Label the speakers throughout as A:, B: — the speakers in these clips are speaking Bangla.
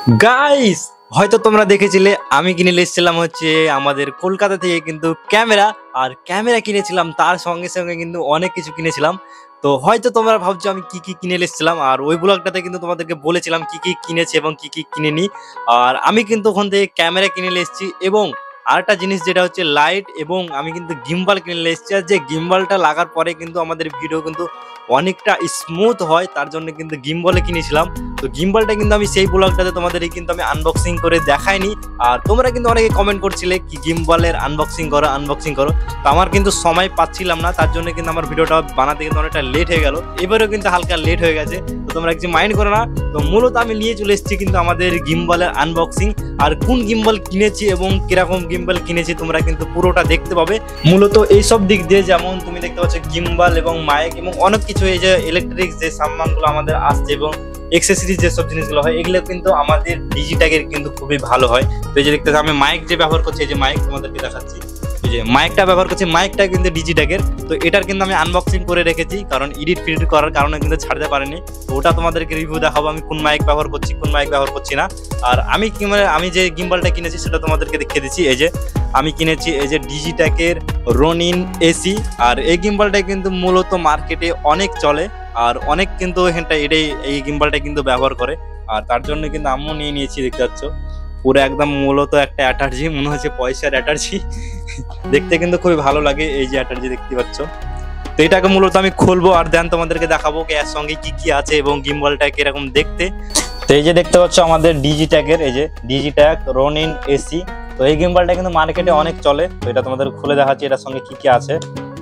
A: গাইস, হয়তো তোমরা দেখেছিলে আমি কিনে এসেছিলাম হচ্ছে আমাদের কলকাতা থেকে কিন্তু ক্যামেরা। আর ক্যামেরা কিনেছিলাম, তার সঙ্গে সঙ্গে কিন্তু অনেক কিছু কিনেছিলাম। তো হয়তো তোমরা ভাবছো আমি কি কি কিনে এসেছিলাম, আর ওই ব্লগটাতে কিন্তু তোমাদেরকে বলেছিলাম কি কি কিনেছি এবং কি কি কিনেনি। আর আমি কিন্তু ওখান থেকে ক্যামেরা কিনে এসেছি, এবং আরেকটা জিনিস যেটা হচ্ছে লাইট, এবং আমি কিন্তু গিম্বাল কিনে এসেছি। আর যে গিম্বালটা লাগার পরে কিন্তু আমাদের ভিডিও কিন্তু অনেকটা স্মুথ হয়, তার জন্য কিন্তু গিম্বলে কিনেছিলাম। তো গিম্বলটা কিন্তু আমি সেই ব্লগটাতে তোমাদের কিন্তু আমি আনবক্সিং করে দেখাইনি। আর তোমরা কিন্তু অনেকে কমেন্ট করছিলে কি গিম্বলের আনবক্সিং করো। তো আমার কিন্তু সময় পাচ্ছিলাম না, তার জন্য কিন্তু আমার ভিডিওটা বানাতে কিন্তু অনেকটা লেট হয়ে গেল। এবারেও কিন্তু হালকা লেট হয়ে গেছে, তো তোমরা কিছু মাইন্ড করো না। তো মূলত আমি নিয়ে চলে এসেছি কিন্তু আমাদের গিম্বলের আনবক্সিং। আর কোন গিম্বল কিনেছি এবং কিরকম গিম্বল কিনেছি তোমরা কিন্তু পুরোটা দেখতে পাবে। মূলত এইসব দিক দিয়ে যেমন তুমি দেখতে পাচ্ছ গিম্বল এবং মাইক এবং অনেক কিছু, এই যে ইলেকট্রিক যে সামানগুলো আমাদের আসছে এবং এক্সেসরিজ যেসব জিনিসগুলো হয়, এগুলো কিন্তু আমাদের ডিজিট্যাকের কিন্তু খুবই ভালো হয়। তো এই যে দেখতে আমি মাইক যে ব্যবহার করছি, এই যে মাইক তোমাদেরকে দেখাচ্ছি, এই যে মাইকটা ব্যবহার করছি, মাইকটা কিন্তু ডিজিট্যাকের। তো এটার কিন্তু আমি আনবক্সিং করে রেখেছি, কারণ এডিট করার কারণে কিন্তু ছাড়তে পারিনি। তো ওটা তোমাদেরকে রিভিউ দেখাবো আমি কোন মাইক ব্যবহার করছি, কোন মাইক ব্যবহার করছি না। আর আমি যে গিম্বলটা কিনেছি সেটা তোমাদেরকে দেখিয়ে দিচ্ছি। এই যে আমি কিনেছি এই যে ডিজিট্যাকের রোনিন এসি। আর এই গিম্বলটা কিন্তু মূলত মার্কেটে অনেক চলে, আর অনেক কিন্তু এই গিম্বলটা কিন্তু ব্যবহার করে। আর তার জন্য কিন্তু আম্মু নিয়ে নিয়েছি, দেখতে পাচ্ছ পুরো একদম মূলত একটা অ্যাটার্জি, মনে হচ্ছে পয়সার অ্যাটার্জি। দেখতে কিন্তু খুবই ভালো লাগে, এই যে অ্যাটার্জি দেখতে পাচ্ছ। তো এটাকে মূলত আমি খুলবো আর দেন তোমাদেরকে দেখাবো এর সঙ্গে কি কি আছে এবং গিম্বলটা কিরকম দেখতে। তো এই যে দেখতে পাচ্ছ আমাদের ডিজিট্যাকের, এই যে ডিজিট্যাক রোনিন এসি। তো এই গিম্বলটা কিন্তু মার্কেটে অনেক চলে। তো এটা তোমাদের খুলে দেখাচ্ছি এটার সঙ্গে কি কি আছে।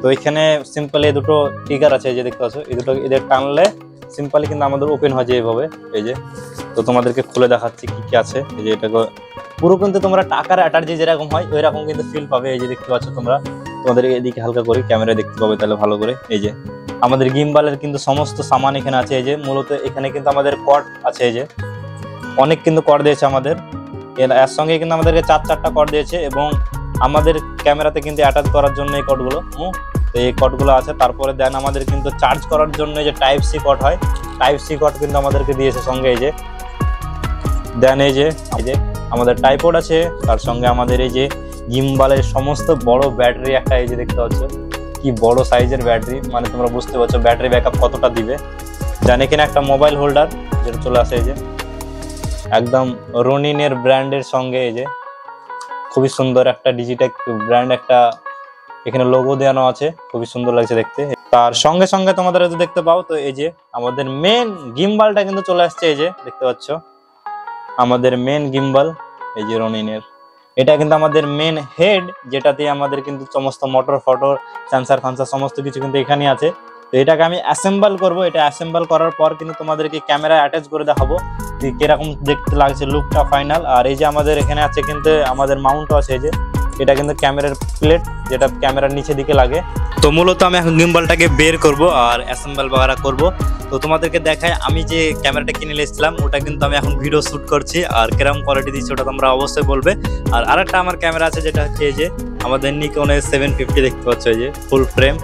A: তো এখানে সিম্পলি এই দুটো ট্রিগার আছে, এই যে দেখতে পাচ্ছ, এই দুটো এদের টানলে সিম্পলি কিন্তু আমাদের ওপেন হয়ে যায় এইভাবে। এই যে তো তোমাদেরকে খুলে দেখাচ্ছি কি কি আছে। এই যে এটাকে পুরো কিন্তু তোমরা টাকার অ্যাটার্জি যেরকম হয় ওই রকম কিন্তু ফিল পাবে। এই যে দেখতে পাচ্ছ তোমরা, তোমাদের এদিকে হালকা করে ক্যামেরা দেখতে পাবে তাহলে ভালো করে। এই যে আমাদের গিম্বালের কিন্তু সমস্ত সামান এখানে আছে। এই যে মূলত এখানে কিন্তু আমাদের কর্ড আছে, এই যে অনেক কিন্তু কর্ড দিয়েছে আমাদের। এর সঙ্গে কিন্তু আমাদেরকে চারটা কর্ড দিয়েছে, এবং আমাদের ক্যামেরাতে কিন্তু অ্যাটাচ করার জন্য এই কর্ডগুলো, তো এই কর্ডগুলো আছে। তারপরে দেন আমাদের কিন্তু চার্জ করার জন্য যে টাইপ সি কর্ড হয়, টাইপ সি কর্ড কিন্তু আমাদেরকে দিয়েছে সঙ্গে। এই যে দেন এই যে আমাদের টাইপড আছে, তার সঙ্গে আমাদের এই যে গিম্বালের সমস্ত বড় ব্যাটারি একটা, এই যে দেখতে পাচ্ছ কি বড় সাইজের ব্যাটারি, মানে তোমরা বুঝতে পারছো ব্যাটারি ব্যাকআপ কতটা দিবে। দেন এখানে একটা মোবাইল হোল্ডার যেটা চলে আসে, এই যে একদম রোনিনের ব্র্যান্ডের সঙ্গে, এই যে খুবই সুন্দর একটা ডিজিট্যাক ব্র্যান্ড একটা এখানে লোগো দেওয়ানো আছে, খুবই সুন্দর লাগছে দেখতে। তার সঙ্গে সঙ্গে তোমাদের যদি দেখতে পাও, তো এই যে আমাদের মেন গিম্বালটা কিন্তু চলে আসছে। এই যে দেখতে পাচ্ছ আমাদের মেন গিম্বাল, এই যে রনিনের, এটা কিন্তু আমাদের মেন হেড, যেটাতে আমাদের কিন্তু সমস্ত মোটর ফটোর সেন্সার ফান্সার সমস্ত কিছু কিন্তু এখানে আছে। তো এটাকে আমি অ্যাসেম্বল করব। এটা অ্যাসেম্বল করার পর কিন্তু তোমাদেরকে ক্যামেরা অ্যাটাচ করে দেখাবো কিরকম দেখতে লাগছে লুকটা ফাইনাল। আর এই যে আমাদের এখানে আছে কিন্তু আমাদের মাউন্টও আছে, এই যে এটা কিন্তু ক্যামেরার প্লেট, যেটা ক্যামেরার নিচে দিকে লাগে। তো মূলত আমি এখন গিম্বলটাকে বের করব আর অ্যাসেম্বল বাগারা করব। তো তোমাদেরকে দেখায় আমি যে ক্যামেরাটা কিনে এসেছিলাম ওটা কিন্তু আমি এখন ভিডিও শ্যুট করছি, আর কিরকম কোয়ালিটি দিচ্ছি ওটা তোমরা অবশ্যই বলবে। আর আরেকটা আমার ক্যামেরা আছে যেটা হচ্ছে এই যে আমাদের নিকনের 750 দেখতে পাচ্ছ, এই যে ফুল ফ্রেম,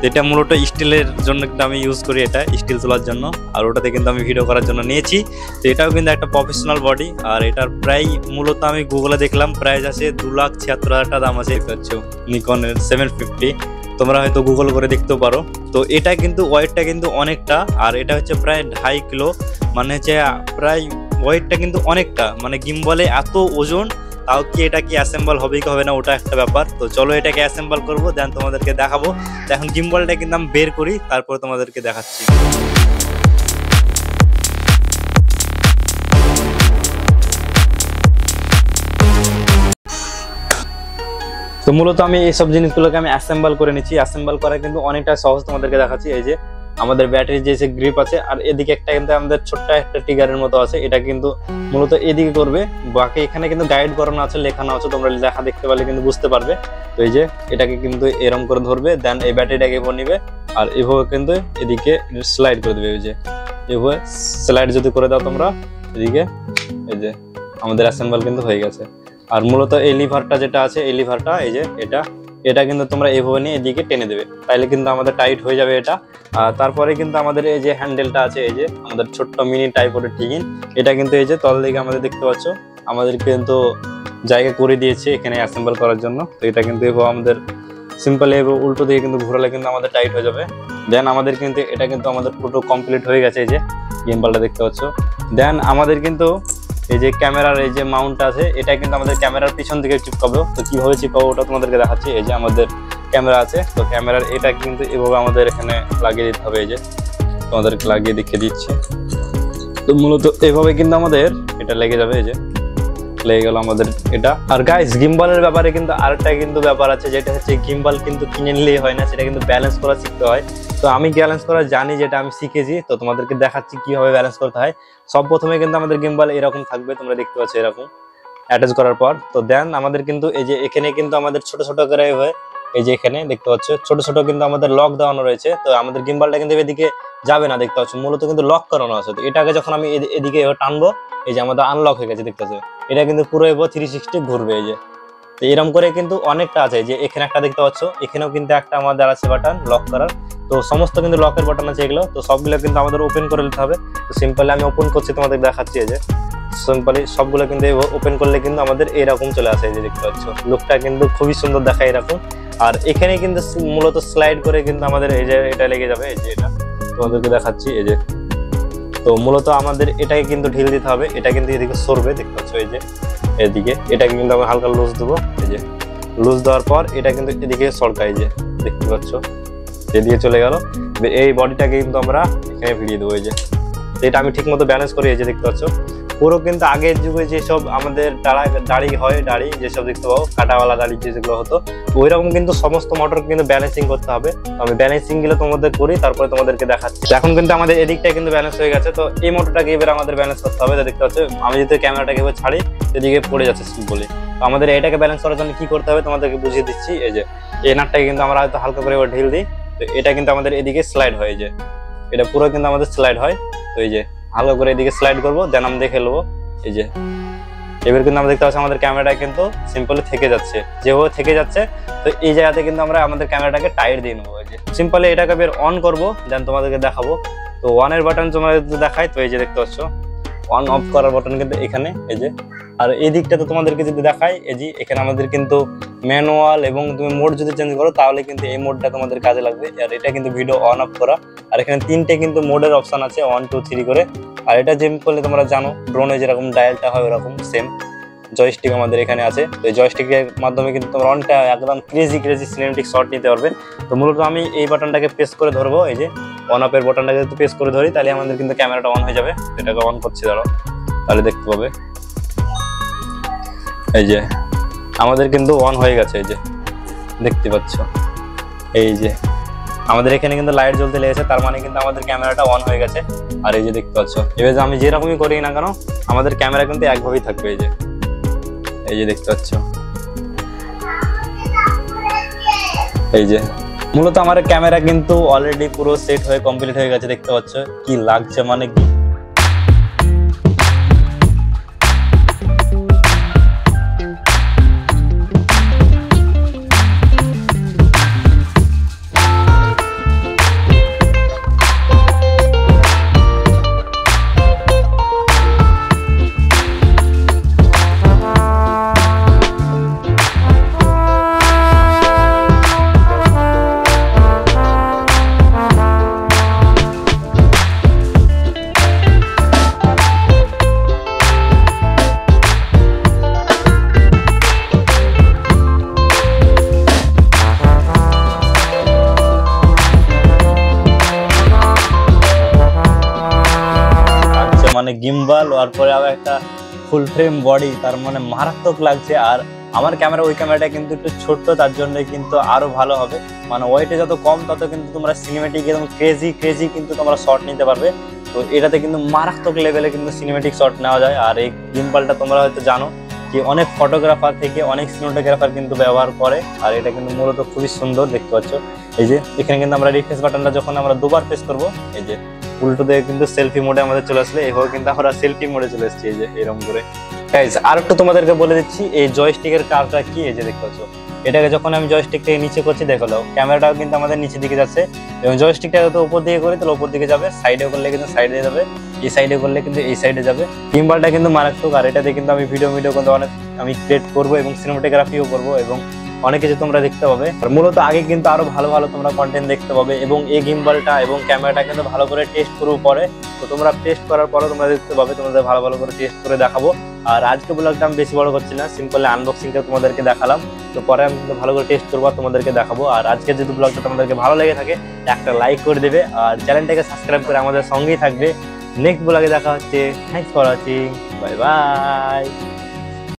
A: যেটা মূলত স্টিলের জন্য কিন্তু আমি ইউজ করি, এটা স্টিল তোলার জন্য। আর ওটাতে কিন্তু আমি ভিডিও করার জন্য নিয়েছি। তো এটাও কিন্তু একটা প্রফেশনাল বডি। আর এটার প্রায় মূলত আমি গুগলে দেখলাম প্রাইস আছে 2,76,000 টাকা দাম আছে। দেখতে পাচ্ছ নিকনের 750, তোমরা হয়তো গুগল করে দেখতেও পারো। তো এটা কিন্তু ওয়েটটা কিন্তু অনেকটা, আর এটা হচ্ছে প্রায় 2.5 কিলো, মানে হচ্ছে প্রায় ওয়েটটা কিন্তু অনেকটা, মানে গিম্বলে এত ওজন, তাও কি এটা কি অ্যাসেম্বল হবে কি হবে না ওটা একটা ব্যাপার। তো চলো এটাকে অ্যাসেম্বল করবো, দেন তোমাদেরকে দেখাবো। তো এখন গিম্বলটা কিন্তু আমি বের করি, তারপর তোমাদেরকে দেখাচ্ছি। তো মূলত আমি এইসব জিনিসগুলোকে আমি অ্যাসেম্বল করে নিচ্ছি। অ্যাসেম্বল করা কিন্তু অনেকটা সহজ, তোমাদেরকে দেখাচ্ছি। এই যে আমাদের ব্যাটারি যে গ্রিপ আছে, আর এদিকে একটা কিন্তু আমাদের ছোট্ট একটা ট্রিগারের মতো আছে, এটা কিন্তু মূলত এদিকে করবে। বাকি এখানে কিন্তু গাইড করানো আছে, লেখানো আছে, তোমরা লেখা দেখতে পারলে কিন্তু বুঝতে পারবে। তো এই যে এটাকে কিন্তু এরম করে ধরবে, দেন এই ব্যাটারিটাকে এভাবে নিবে, আর এভাবে কিন্তু এদিকে স্লাইড করে দেবে। এই যে এভাবে স্লাইড যদি করে দাও তোমরা এদিকে, এই যে আমাদের অ্যাসেম্বল কিন্তু হয়ে গেছে। আর মূলত এই লিভারটা যেটা আছে, এই লিভারটা এই যে এটা কিন্তু তোমরা এইভাবে নিয়ে এদিকে টেনে দেবে, তাইলে কিন্তু আমাদের টাইট হয়ে যাবে এটা। আর তারপরে কিন্তু আমাদের এই যে হ্যান্ডেলটা আছে, এই যে আমাদের ছোট্ট মিনি টাইপের টিকিন, এটা কিন্তু এই যে তল দিকে আমাদের দেখতে পাচ্ছ আমাদের কিন্তু জায়গা করে দিয়েছে এখানে অ্যাসেম্বল করার জন্য। তো এটা কিন্তু এভাবে আমাদের সিম্পল এভাবে উল্টো দিকে কিন্তু ঘোরালে কিন্তু আমাদের টাইট হয়ে যাবে। দেন আমাদের কিন্তু এটা কিন্তু আমাদের পুরো কমপ্লিট হয়ে গেছে, এই যে গিম্বলটা দেখতে পাচ্ছ। দেন আমাদের কিন্তু এই যে ক্যামেরার এই যে মাউন্ট আছে, এটা কিন্তু আমাদের ক্যামেরার পিছন দিকে চিপকাবো। তো কিভাবে চিপকাবো ওটা তোমাদেরকে দেখাচ্ছি। এই যে আমাদের ক্যামেরা আছে, তো ক্যামেরার এটা কিন্তু এভাবে আমাদের এখানে লাগিয়ে দিতে হবে। এই যে তোমাদেরকে লাগিয়ে দেখিয়ে দিচ্ছি। তো মূলত এভাবে কিন্তু আমাদের এটা লেগে যাবে, এই যে লেগে গেল আমাদের এটা। আর গাইস গিম্বলের ব্যাপারে কিন্তু আরেকটা কিন্তু ব্যাপার আছে, যেটা হচ্ছে গিম্বল কিন্তু কিনে নিলেই হয় না, সেটা কিন্তু ব্যালেন্স করা শিখতে হয়। তো আমি ব্যালেন্স করা জানি, যেটা আমি শিখেছি, তো তোমাদেরকে দেখাচ্ছি কিভাবে ব্যালেন্স করতে হয়। সব প্রথমে কিন্তু আমাদের গিম্বল এরকম থাকবে, তোমরা দেখতে পাচ্ছ এরকম অ্যাটাচ করার পর। তো দেন আমাদের কিন্তু এই যে এখানে কিন্তু আমাদের ছোট ছোট করে হয়, এই যে এখানে দেখতে পাচ্ছ ছোট ছোট কিন্তু আমাদের লক দেওয়ানো রয়েছে। তো আমাদের গিম্বলটা কিন্তু এদিকে যাবে না, দেখতে পাচ্ছ মূলত কিন্তু লক করানো আছে। তো এটাকে যখন আমি এদিকে টানবো, এই যে আমাদের আনলক হয়ে গেছে, দেখতে পাচ্ছ এটা কিন্তু পুরো এবার 360 ঘুরবে। এই যে তো এরকম করে কিন্তু অনেকটা আছে, যে এখানে একটা দেখতে পাচ্ছ, এখানেও কিন্তু একটা আমাদের আছে বাটন লক করার। তো সমস্ত কিন্তু লকের বাটন আছে এগুলো, তো সবগুলো কিন্তু আমাদের ওপেন করে নিতে হবে। তো সিম্পলি আমি ওপেন করছি, তোমাদের দেখাচ্ছি। এই যে সিম্পলি সবগুলো কিন্তু ওপেন করলে কিন্তু আমাদের এরকম চলে আসে, এই যে দেখতে পাচ্ছ লুকটা কিন্তু খুবই সুন্দর দেখায় এরকম। আর এখানে কিন্তু মূলত স্লাইড করে কিন্তু আমাদের এই যে এটা লেগে যাবে, এই যে এটা তোমাদেরকে দেখাচ্ছি। এই যে তো মূলত আমাদের এটাকে কিন্তু ঢিল দিতে হবে, এটা কিন্তু এদিকে সরবে, দেখতে পাচ্ছ এই যে এদিকে এটাকে কিন্তু আমি হালকা লুজ দেবো। এই যে লুজ দেওয়ার পর এটা কিন্তু এদিকে সরকায়, যে দেখতে পাচ্ছ এদিকে চলে গেল। এই বডিটাকে কিন্তু আমরা এখানে ভিড়িয়ে দেবো। এই যে এটা আমি ঠিক মতো ব্যালেন্স করি, এই যে দেখতে পাচ্ছ পুরো কিন্তু আগের যুগে যেসব আমাদের দাড়ি হয়, দাড়ি যেসব দেখতে পাবো কাটাওয়ালা দাড়ি যেগুলো হতো, ওই রকম কিন্তু সমস্ত মোটর কিন্তু ব্যালেন্সিং করতে হবে। আমি ব্যালেন্সিং গুলো তোমাদের করি, তারপরে তোমাদেরকে দেখাচ্ছি। এখন কিন্তু আমাদের এদিকটা কিন্তু ব্যালেন্স হয়ে গেছে, তো এই মোটরটাকে এবার আমাদের ব্যালেন্স করতে হবে। দেখতে পাচ্ছ আমি যদি ক্যামেরাটাকে এবার ছাড়ি, এদিকে পড়ে যাচ্ছে বলে। তো আমাদের এটাকে ব্যালেন্স করার জন্য কি করতে হবে তোমাদেরকে বুঝিয়ে দিচ্ছি। এই যে এই নাটটাকে কিন্তু আমরা হয়তো হালকা করে এবার ঢিল দিই, তো এটা কিন্তু আমাদের এদিকে স্লাইড হয়, যে এটা পুরো কিন্তু আমাদের স্লাইড হয়। তো এই যে ভালো করে এদিকে স্লাইড করবো, দেন আমি দেখে নেবো। এই যে এবার কিন্তু আমরা দেখতে পাচ্ছি আমাদের ক্যামেরাটা কিন্তু সিম্পলি থেকে যাচ্ছে, যেভাবে থেকে যাচ্ছে। তো এই জায়গাতে কিন্তু আমরা আমাদের ক্যামেরাটাকে টাইট দিয়ে নেবো। এই যে সিম্পলি এটাকে বের অন করবো, দেন তোমাদেরকে দেখাবো। তো ওয়ানের বাটন তোমাদের দেখাই, তো এই যে দেখতে পাচ্ছ অন অফ করার বাটন কিন্তু এখানে, এই যে। আর এই দিকটা তো তোমাদেরকে যদি দেখাই, এই যে এখানে আমাদের কিন্তু ম্যানুয়াল এবং তুমি মোড যদি চেঞ্জ করো, তাহলে কিন্তু এই মোডটা তোমাদের কাজে লাগবে। আর এটা কিন্তু ভিডিও অন অফ করা। আর এখানে 3টে কিন্তু মোডের অপশন আছে, 1 2 3 করে। আর এটা যেমন করলে তোমরা জানো ড্রোনে যেরকম ডায়ালটা হয়, ওরকম সেম জয়স্টিক আমাদের এখানে আছে। তো এই জয়স্টিকের মাধ্যমে কিন্তু তোমরা অনটা একদম ক্রেজি সিনেমেটিক শট নিতে পারবে। তো মূলত আমি এই বাটনটাকে প্রেস করে ধরবো, এই যে অন অফের বাটনটাকে যদি প্রেস করে ধরি, তাহলে আমাদের কিন্তু ক্যামেরাটা অন হয়ে যাবে। এটাকে অন করছি, ধরো তাহলে দেখতে পাবে এই যে আমাদের কিন্তু অন হয়ে গেছে। এই যে দেখতে পাচ্ছ এই যে আমাদের এখানে কিন্তু লাইট জ্বলতে লেগেছে, তার মানে কিন্তু আমাদের ক্যামেরাটা অন হয়ে গেছে। আর এই যে দেখতে পাচ্ছ এবার আমি যেরকমই করি না কেন, আমাদের ক্যামেরা কিন্তু একভাবেই থাকবে। এই যে দেখতে পাচ্ছ এই যে মূলত আমার ক্যামেরা কিন্তু অলরেডি পুরো সেট হয়ে কমপ্লিট হয়ে গেছে, দেখতে পাচ্ছ কি লাগছে, মানে কি মানে গিম্বল আর পরে আবার একটা ফুল ফ্রেম বডি, তার মানে মারাত্মক লাগছে। আর আমার ক্যামেরা ওই ক্যামেরাটা কিন্তু একটু ছোট্ট, তার জন্য কিন্তু আরো ভালো হবে। মানে ওয়েটে যত কম তত কিন্তু তোমরা সিনেমেটিক এবং ক্রেজি কিন্তু তোমরা শট নিতে পারবে। তো এটাতে কিন্তু মারাত্মক লেভেলে কিন্তু সিনেমেটিক শট নেওয়া যায়। আর এই গিম্বলটা তোমরা হয়তো জানো কি অনেক ফটোগ্রাফার থেকে অনেক সিনেমাটোগ্রাফার কিন্তু ব্যবহার করে। আর এটা কিন্তু মূলত খুবই সুন্দর, দেখতে পাচ্ছ এই যে এখানে কিন্তু আমরা রিফ্রেশ বাটনটা যখন আমরা দুবার প্রেস করবো, এই যে উল্টো দিয়ে কিন্তু সেলফি মোডে আমাদের চলে আসলে, এইভাবে কিন্তু আমরা সেলফি মোডে চলে এসেছি। এই যে এরকম করে গাইস আর একটু তোমাদেরকে বলে দিচ্ছি এই জয়স্টিকের কাজটা কি। এই যে দেখতে পাচ্ছ এটাকে যখন আমি জয়স্টিকটাকে নিচে করছি দেখো ক্যামেরাটাও কিন্তু আমাদের নিচের দিকে যাচ্ছে, এবং জয়স্টিকটাকে তো উপর দিকে করি তাহলে উপর দিকে যাবে, সাইডে করলে কিন্তু সাইডে যাবে, এই সাইডে করলে কিন্তু এই সাইডে যাবে। গিম্বলটা কিন্তু মারাত্মক, আর এটাতে কিন্তু আমি ভিডিও কিন্তু অনেক আমি ক্রিয়েট করবো এবং সিনেমাটোগ্রাফিও করবো এবং অনেক কিছু তোমরা দেখতে পাবে। আর মূলত আগে কিন্তু আরো ভালো ভালো তোমরা কন্টেন্ট দেখতে পাবে, এবং এই গিম্বলটা এবং ক্যামেরাটা কিন্তু ভালো করে টেস্ট করবো পরে। তো তোমরা টেস্ট করার পরে তোমরা দেখতে পাবে, তোমাদের ভালো ভালো করে টেস্ট করে দেখাবো। আর আজকে ব্লগটা আমি বেশি বড় করছি না, সিম্পলি আনবক্সিংটা তোমাদেরকে দেখালাম। তো পরে আমি ভালো করে টেস্ট করবো, তোমাদেরকে দেখাবো। আর আজকে যদি ব্লগটা তোমাদেরকে ভালো লেগে থাকে একটা লাইক করে দেবে, আর চ্যানেলটাকে সাবস্ক্রাইব করে আমাদের সঙ্গেই থাকবে। নেক্সট ব্লগে দেখা হচ্ছে। Thanks for watching, bye bye.